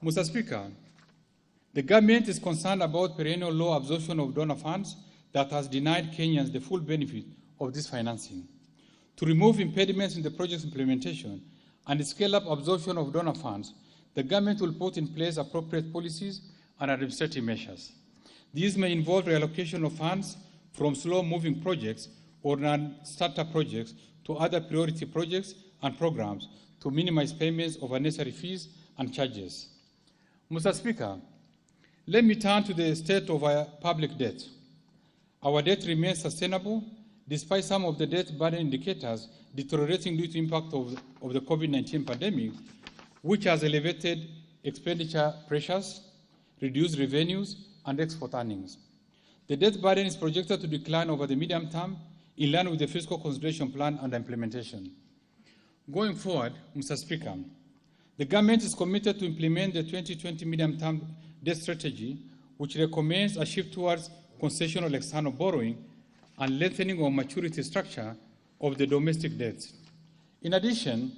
Mr. Speaker, the government is concerned about perennial low absorption of donor funds that has denied Kenyans the full benefit of this financing. To remove impediments in the project's implementation and scale up absorption of donor funds, the government will put in place appropriate policies and administrative measures. These may involve reallocation of funds from slow-moving projects or non-starter projects to other priority projects and programs to minimize payments of unnecessary fees and charges. Mr. Speaker, let me turn to the state of our public debt. Our debt remains sustainable despite some of the debt burden indicators deteriorating due to impact of the COVID-19 pandemic, which has elevated expenditure pressures, reduced revenues, and export earnings. The debt burden is projected to decline over the medium term in line with the fiscal consolidation plan and implementation. Going forward, Mr. Speaker, the government is committed to implement the 2020 medium-term debt strategy, which recommends a shift towards concessional external borrowing and lengthening of maturity structure of the domestic debt. In addition,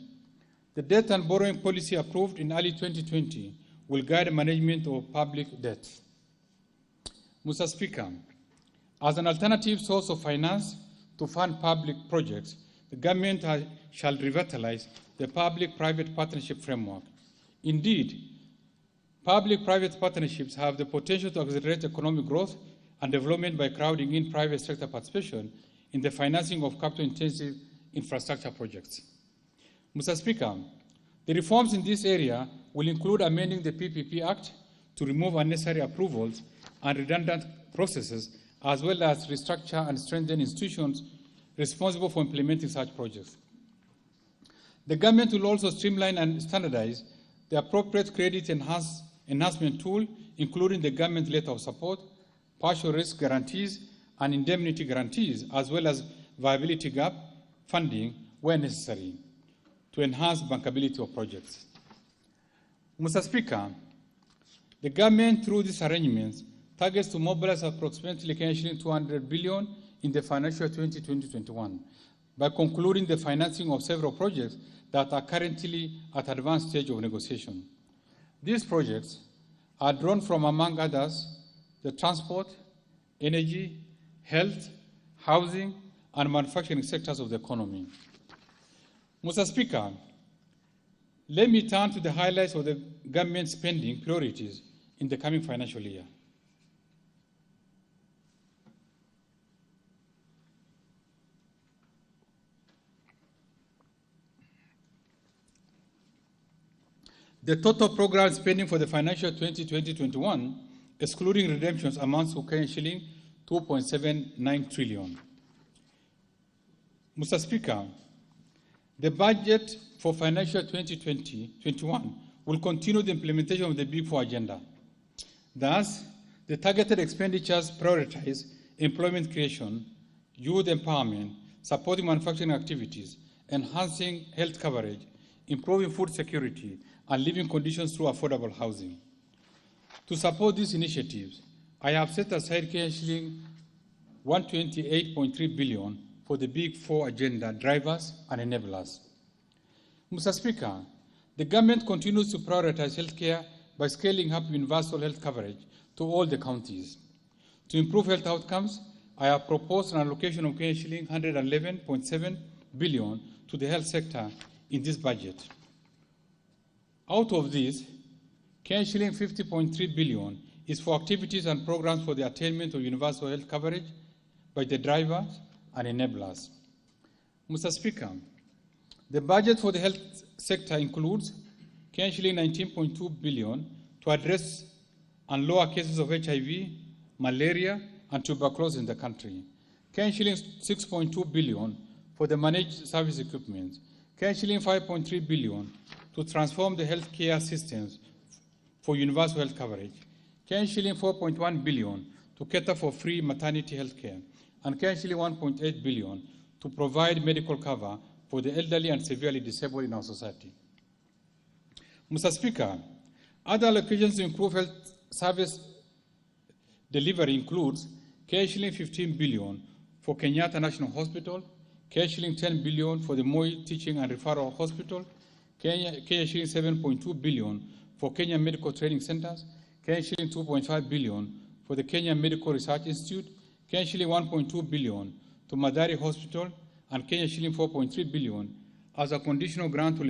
the debt and borrowing policy approved in early 2020 will guide management of public debt. Mr. Speaker, as an alternative source of finance to fund public projects, the government shall revitalize the public-private partnership framework. Indeed, public-private partnerships have the potential to accelerate economic growth and development by crowding in private sector participation in the financing of capital-intensive infrastructure projects. Mr. Speaker, the reforms in this area will include amending the PPP Act to remove unnecessary approvals and redundant processes, as well as restructure and strengthen institutions responsible for implementing such projects. The government will also streamline and standardize the appropriate credit enhancement tool, including the government letter of support, partial risk guarantees, and indemnity guarantees, as well as viability gap funding where necessary, to enhance bankability of projects. Mr. Speaker, the government, through these arrangements, targets to mobilize approximately $200 billion in the financial 2020-21 by concluding the financing of several projects that are currently at advanced stage of negotiation. These projects are drawn from, among others, the transport, energy, health, housing, and manufacturing sectors of the economy. Mr. Speaker, let me turn to the highlights of the government spending priorities in the coming financial year. The total program spending for the financial 2020-21, excluding redemptions, amounts to shilling 2.79 trillion. Mr. Speaker, the budget for financial 2020-21 will continue the implementation of the Big Four agenda. Thus, the targeted expenditures prioritize employment creation, youth empowerment, supporting manufacturing activities, enhancing health coverage, improving food security, and living conditions through affordable housing. To support these initiatives, I have set aside shilling 128.3 billion for the Big Four agenda drivers and enablers. Mr. Speaker, the government continues to prioritize healthcare by scaling up universal health coverage to all the counties. To improve health outcomes, I have proposed an allocation of shilling 111.7 billion to the health sector in this budget. Out of this, shilling 50.3 billion is for activities and programs for the attainment of universal health coverage by the drivers and enablers. Mr. Speaker, the budget for the health sector includes shilling 19.2 billion to address and lower cases of HIV, malaria, and tuberculosis in the country. Shilling 6.2 billion for the managed service equipment. Shilling 5.3 billion to transform the healthcare systems for universal health coverage. Shilling 4.1 billion to cater for free maternity health care. And shilling 1.8 billion to provide medical cover for the elderly and severely disabled in our society. Mr. Speaker, other allocations to improve health service delivery includes shilling 15 billion for Kenyatta National Hospital, shilling 10 billion for the Moi Teaching and Referral Hospital, Kenya shilling 7.2 billion for Kenya Medical Training Centers, Kenya shilling 2.5 billion for the Kenya Medical Research Institute, Kenya shilling 1.2 billion to Madari Hospital, and Kenya shilling 4.3 billion as a conditional grant to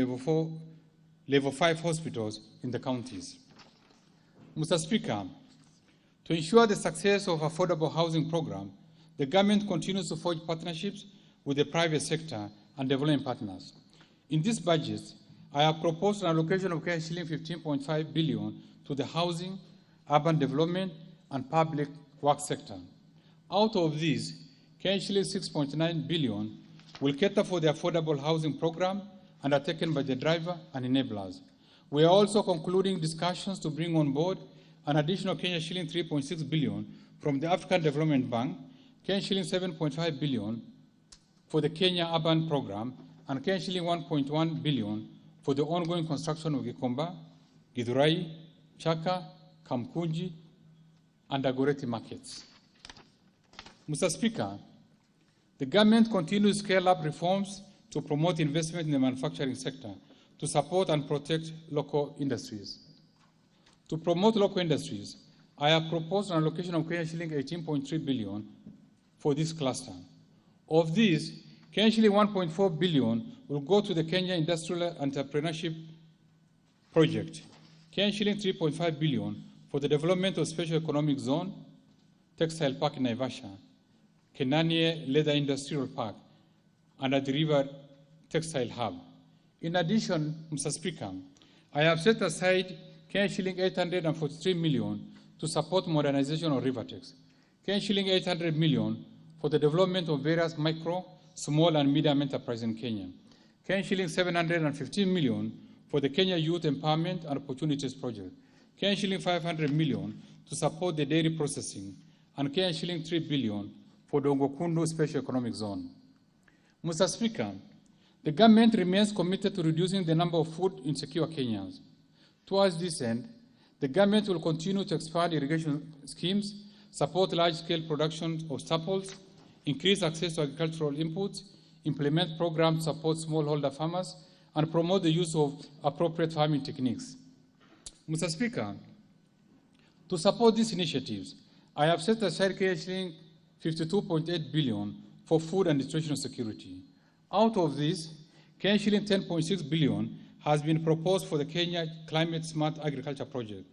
level 5 hospitals in the counties. Mr. Speaker, to ensure the success of affordable housing program, the government continues to forge partnerships with the private sector and development partners. In this budget, I have proposed an allocation of shilling 15.5 billion to the housing, urban development, and public works sector. Out of these, shilling 6.9 billion will cater for the affordable housing program undertaken by the driver and enablers. We are also concluding discussions to bring on board an additional shilling 3.6 billion from the African Development Bank, shilling 7.5 billion for the Kenya Urban Program, and shilling 1.1 billion for the ongoing construction of Gikomba, Githurai, Chaka, Kamkunji, and Agoreti markets. Mr. Speaker, the government continues to scale up reforms to promote investment in the manufacturing sector to support and protect local industries. To promote local industries, I have proposed an allocation of shilling 18.3 billion for this cluster. Of these, shilling 1.4 billion will go to the Kenya Industrial Entrepreneurship Project, shilling 3.5 billion for the development of Special Economic Zone, Textile Park in Naivasha, Kenanie Leather Industrial Park, and at the River Textile Hub. In addition, Mr. Speaker, I have set aside shilling 843 million to support modernization of Rivertex, shilling 800 million for the development of various micro, small, and medium enterprises in Kenya, shilling 715 million for the Kenya Youth Empowerment and Opportunities Project, shilling 500 million to support the dairy processing, and shilling 3 billion for the Ongokundu Special Economic Zone. Mr. Speaker, the government remains committed to reducing the number of food insecure Kenyans. Towards this end, the government will continue to expand irrigation schemes, support large-scale production of staples, increase access to agricultural inputs, implement programs to support smallholder farmers, and promote the use of appropriate farming techniques. Mr. Speaker, to support these initiatives, I have set aside shilling 52.8 billion for food and nutritional security. Out of this, shilling 10.6 billion has been proposed for the Kenya Climate Smart Agriculture Project,